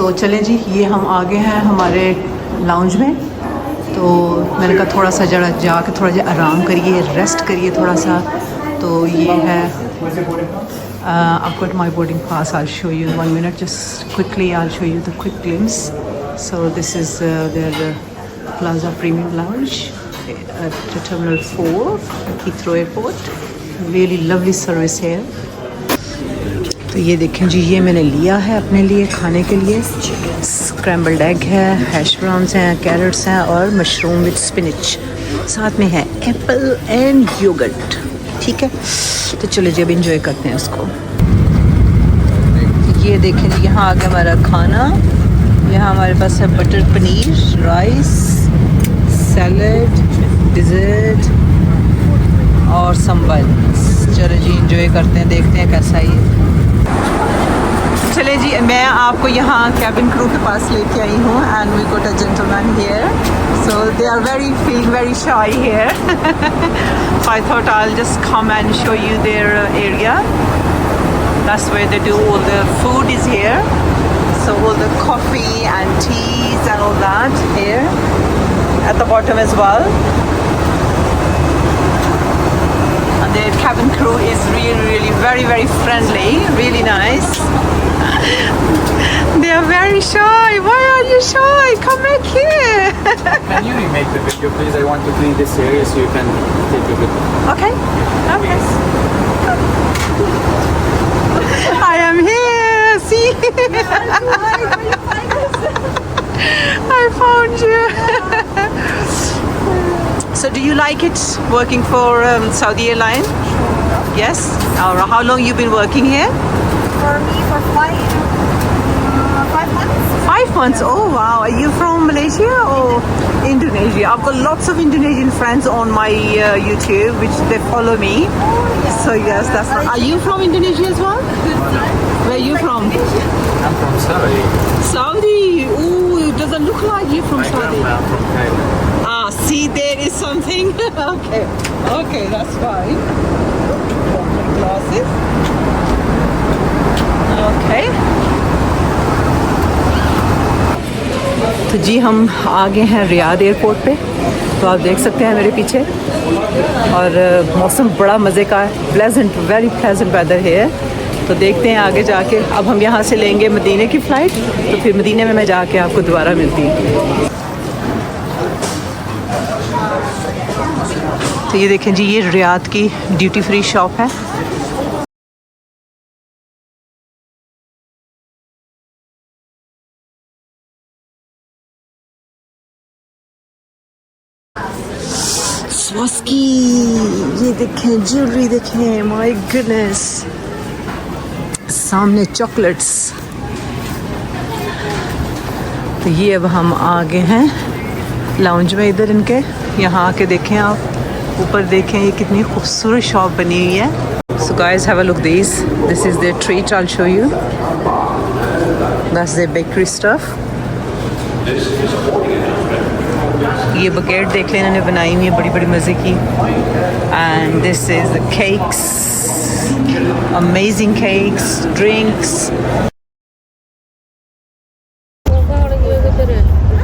तो चलें जी, ये हम आ गए हैं हमारे लाउंज में। तो मैंने कहा थोड़ा सा जरा जाके थोड़ा जा आराम करिए, रेस्ट करिए थोड़ा सा। तो ये है I've got my boarding pass. I'll show you in 1 minute. Just quickly, I'll show you the quick glimpse. So this is their Plaza Premium Lounge at Terminal 4, Heathrow Airport. Really lovely service here. तो ये देखें जी, ये मैंने लिया है अपने लिए खाने के लिए। स्क्रैम्बल्ड एग है, हैश ब्राउन्स हैं, कैरेट्स हैं और मशरूम विद स्पिनच, साथ में है एप्पल एंड योगर्ट। ठीक है, तो चलो जी अब इंजॉय करते हैं उसको। ये देखें जी, यहाँ आ गया हमारा खाना। यहाँ हमारे पास है butter paneer, rice, salad, dessert और संबल। चलो जी इंजॉय करते हैं, देखते हैं कैसा है। चले जी, मैं आपको यहाँ कैबिन क्रू के पास लेके आई हूँ and we got a gentleman here, so they are feeling very shy here. So I thought I'll just come and show you their area. That's where they do all the food is here. So all the coffee and teas and all that here at the bottom as well. And their cabin crew is really very friendly, really nice. They are very shy. Why are you shy? Come back here. Can you remake the video, please? I want to clean this area so you can take a video. Okay. Okay. I am here. See? I found you. So do you like it working for Saudi Airline? Yes? Or how long you been working here? For me, for 5 months. 5 months. Oh wow. Are you from Malaysia or Indonesia? I've got lots of Indonesian friends on my YouTube, which they follow me. So yes, that's. Are you from Indonesia as well? Where are you from? I'm from Saudi. Saudi. Ooh, it doesn't look like you're from Saudi. I'm from Cairo. Ah, see, there is something. Okay. Okay, that's fine. Glasses. Okay. तो जी हम आ गए हैं Riyadh airport पे। तो आप देख सकते हैं मेरे पीछे, और मौसम बड़ा मज़े का है, प्लेजेंट, वेरी प्लेजेंट वेदर है। तो देखते हैं आगे जाके। अब हम यहाँ से लेंगे मदीने की फ़्लाइट, तो फिर मदीने में मैं जाके आपको दोबारा मिलती हूँ। तो ये देखें जी, ये रियाद की ड्यूटी फ्री शॉप है। स्वास्की, ये देखें ज्वेलरी, देखें, माय गुडनेस, सामने चॉकलेट्स। तो ये अब हम आ गए हैं लाउंज में इधर इनके। यहाँ आके देखें आप, ऊपर देखें, ये कितनी खूबसूरत शॉप बनी हुई है। So guys have a look this is their treat, I will show you. That's their bakery stuff. ये बकेट देख लें, इन्होंने बनाई हुई है बड़ी बड़ी मज़े की। And this is the cakes, amazing cakes, drinks.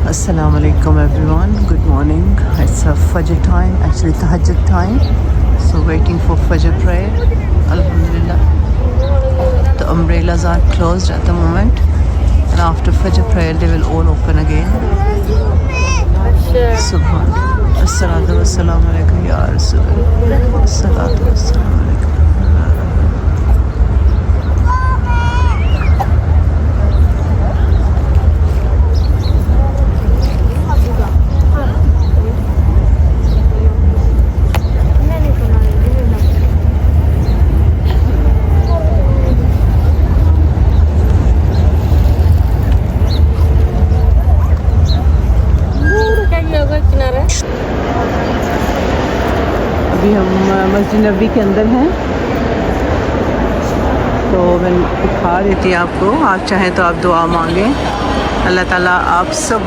Assalamu alaikum everyone, good morning. It's a Fajr time, actually Tahajjud time. So waiting for Fajr prayer. Alhamdulillah. The umbrellas are closed at the moment, and after Fajr prayer they will all open again. Subhan. Assalatu wassalamu alaikum ya Rasulullah. Assalatu wassalamu alaikum. अभी हम मस्जिद नबी के अंदर हैं, तो मैं दिखा देती हूँ आपको। आप चाहें तो आप दुआ मांगें, अल्लाह ताला आप सब,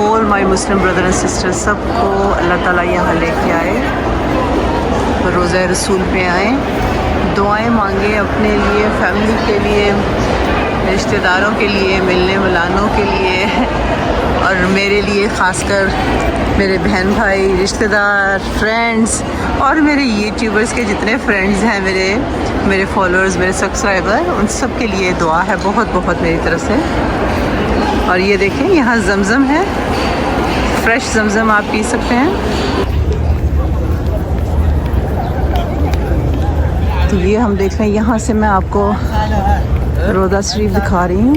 all my Muslim brother and sisters, सबको अल्लाह ताला यहाँ लेके आए, रोज़ा रसूल पे आए, दुआएं मांगे अपने लिए, फैमिली के लिए, रिश्तेदारों के लिए, मिलने मिलानों के लिए और मेरे लिए ख़ासकर मेरे बहन भाई, रिश्तेदार, फ्रेंड्स और मेरे यूट्यूबर्स के जितने फ्रेंड्स हैं, मेरे फॉलोअर्स, मेरे सब्सक्राइबर, उन सब के लिए दुआ है बहुत बहुत मेरी तरफ से। और ये देखें यहाँ ज़मज़म है, फ्रेश ज़मज़म आप पी सकते हैं। तो ये हम देख रहे हैं, यहाँ से मैं आपको रोज़ा शरीफ दिखा रही हूँ,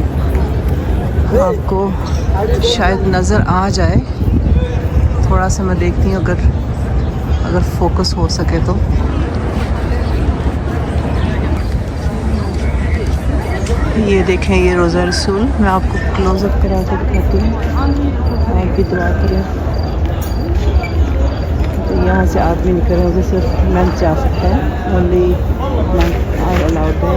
आपको शायद नज़र आ जाए, थोड़ा सा मैं देखती हूँ अगर फोकस हो सके तो। ये देखें, ये रोज़ा रसूल, मैं आपको क्लोज़अप करा के दिखाती हूँ, आप भी दुआ करें। तो यहाँ से आदमी निकल रहे होंगे, सिर्फ मैं जा सकता है, ओनली मैं आर अलाउड है।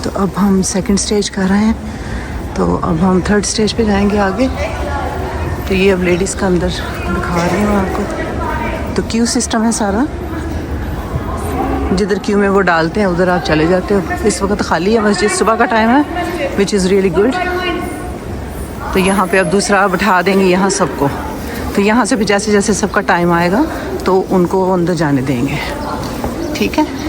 तो अब हम सेकंड स्टेज कर रहे हैं, तो अब हम थर्ड स्टेज पे जाएंगे आगे। तो ये अब लेडीज़ का अंदर दिखा रही हूँ आपको। तो क्यू सिस्टम है सारा, जिधर क्यू में वो डालते हैं उधर आप चले जाते हो। इस वक्त खाली है मस्जिद, सुबह का टाइम है, विच इज़ रियली गुड। तो यहाँ पे अब दूसरा बैठा देंगे यहाँ सबको, तो यहाँ से भी जैसे जैसे सबका टाइम आएगा तो उनको अंदर जाने देंगे, ठीक है।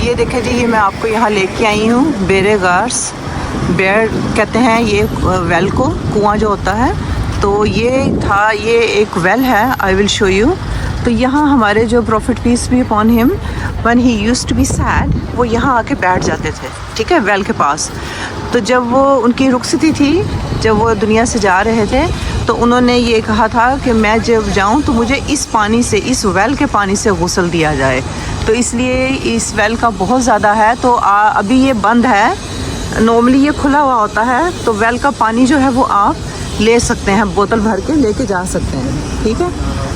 ये देखें जी, ये मैं आपको यहाँ लेके आई हूँ बेरे गार्स। बेर कहते हैं ये वेल को, कुआं जो होता है। तो ये था, ये एक वेल है, आई विल शो यू। तो यहाँ हमारे जो prophet peace be upon him, when he used to be sad, वो यहाँ आके बैठ जाते थे, ठीक है, वेल के पास। तो जब वो उनकी रुखसती थी, जब वो दुनिया से जा रहे थे, तो उन्होंने ये कहा था कि मैं जब जाऊँ तो मुझे इस पानी से, इस वेल के पानी से गुस्ल दिया जाए। तो इसलिए इस वेल का बहुत ज़्यादा है। तो अभी ये बंद है, नॉर्मली ये खुला हुआ होता है। तो वेल का पानी जो है वो आप ले सकते हैं, बोतल भर के लेके जा सकते हैं, ठीक है।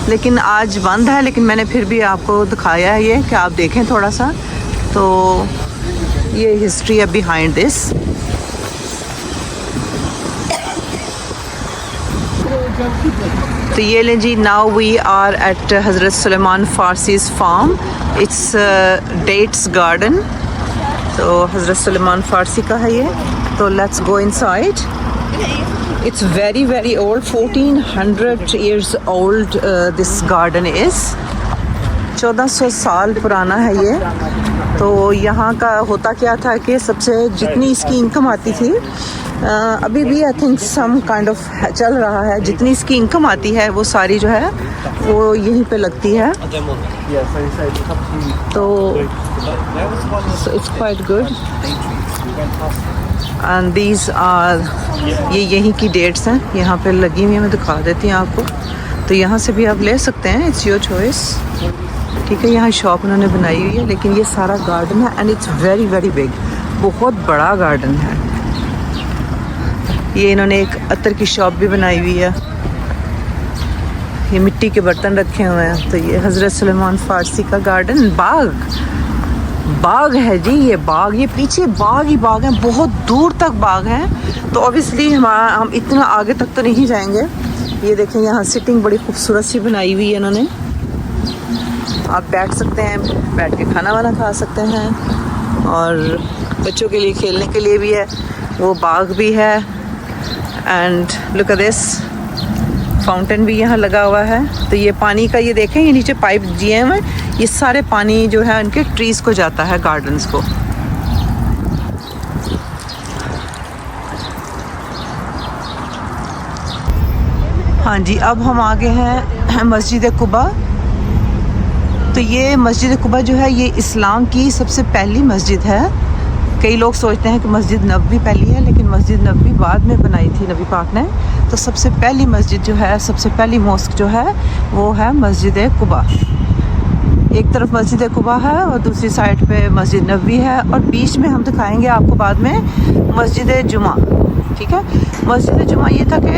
लेकिन आज बंद है, लेकिन मैंने फिर भी आपको दिखाया है ये कि आप देखें थोड़ा सा। तो ये हिस्ट्री है बिहाइंड दिस। तो ये लें जी, now we are at Hazrat Suleman Farsi's farm, it's dates garden. तो हज़रत सुलेमान फ़ारसी का है ये। तो let's go inside. It's very very old, 1400 years old this garden is. 1400 साल पुराना है ये। तो यहाँ का होता क्या था कि सबसे जितनी इसकी इनकम आती थी, अभी भी I think some kind of चल रहा है, जितनी इसकी इनकम आती है वो सारी जो है वो यहीं पे लगती है। तो it's quite good. And these are, ये यहीं की डेट्स हैं, यहाँ पे लगी हुई है, मैं दिखा देती हूँ आपको। तो यहाँ से भी आप ले सकते हैं, इट्स योर चॉइस, ठीक है। यहाँ शॉप उन्होंने बनाई हुई है, लेकिन ये सारा गार्डन है and it's very very big, बहुत बड़ा गार्डन है। ये इन्होंने एक अतर की शॉप भी बनाई हुई है। ये मिट्टी के बर्तन रखे हुए हैं। तो ये हज़रत सुलेमान फ़ारसी का गार्डन बाग है जी। ये बाग, ये पीछे बाग ही बाग हैं, बहुत दूर तक बाग हैं। तो ऑब्वियसली हम इतना आगे तक तो नहीं जाएंगे। ये देखें यहाँ सिटिंग बड़ी खूबसूरत सी बनाई हुई है इन्होंने। आप बैठ सकते हैं, बैठ के खाना वाना खा सकते हैं, और बच्चों के लिए खेलने के लिए भी है, वो बाग भी है। And look at this, fountain भी यहाँ लगा हुआ है। तो ये पानी का, ये देखें ये नीचे पाइप दिए हुए हैं, ये सारे पानी जो है उनके ट्रीज़ को जाता है, गार्डन्स को। हाँ जी, अब हम आगे हैं मस्जिद कुबा। तो ये मस्जिद कुबा जो है ये इस्लाम की सबसे पहली मस्जिद है। कई लोग सोचते हैं कि मस्जिद नबवी पहली है, लेकिन मस्जिद नबवी बाद में बनाई थी नबी पाक ने। तो सबसे पहली मस्जिद जो है, सबसे पहली मॉस्क जो है वो है मस्जिद कुबा। एक तरफ मस्जिद कुबा है और दूसरी साइड पे मस्जिद नबवी है, और बीच में हम दिखाएंगे आपको बाद में मस्जिद जुमा। ठीक है, मस्जिद जुमा ये था कि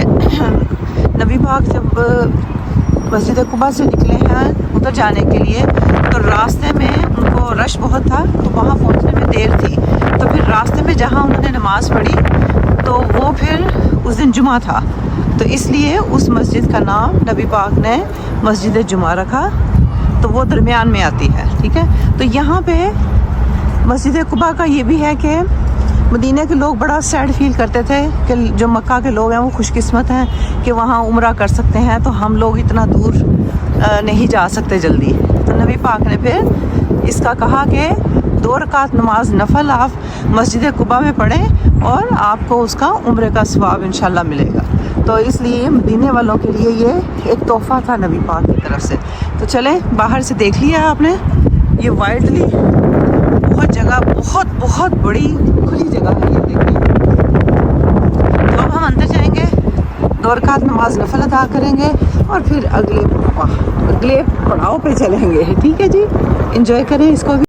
नबी पाक जब मस्जिद कुबा से निकले हैं उधर जाने के लिए, तो रास्ते में उनको रश बहुत था, तो वहाँ पहुँचने में देर थी। तो फिर रास्ते में जहाँ उन्होंने नमाज़ पढ़ी, तो वो फिर उस दिन जुमा था, तो इसलिए उस मस्जिद का नाम नबी पाक ने मस्जिद जुमा रखा। तो वो दरमियान में आती है। ठीक है, तो यहाँ पे मस्जिद कुबा का ये भी है कि मदीना के लोग बड़ा सैड फील करते थे कि जो मक्का के लोग हैं वो खुशकिस्मत हैं कि वहाँ उम्रा कर सकते हैं, तो हम लोग इतना दूर नहीं जा सकते जल्दी। तो नबी पाक ने फिर इसका कहा कि 2 रकात नमाज नफल आप मस्जिद कुबा में पढ़ें और आपको उसका उम्रे का सवाब इंशाल्लाह मिलेगा। तो इसलिए मदीने वालों के लिए ये एक तोहफ़ा था नबी पाक की तरफ से। तो चले, बाहर से देख लिया आपने, ये वाइडली बहुत जगह, बहुत बड़ी खुली जगह है ये देखिए। तो अब हम अंदर जाएंगे, 2 रकात नमाज नफल अदा करेंगे और फिर अगले पड़ाव पे चलेंगे। ठीक है जी, एंजॉय करें इसको भी।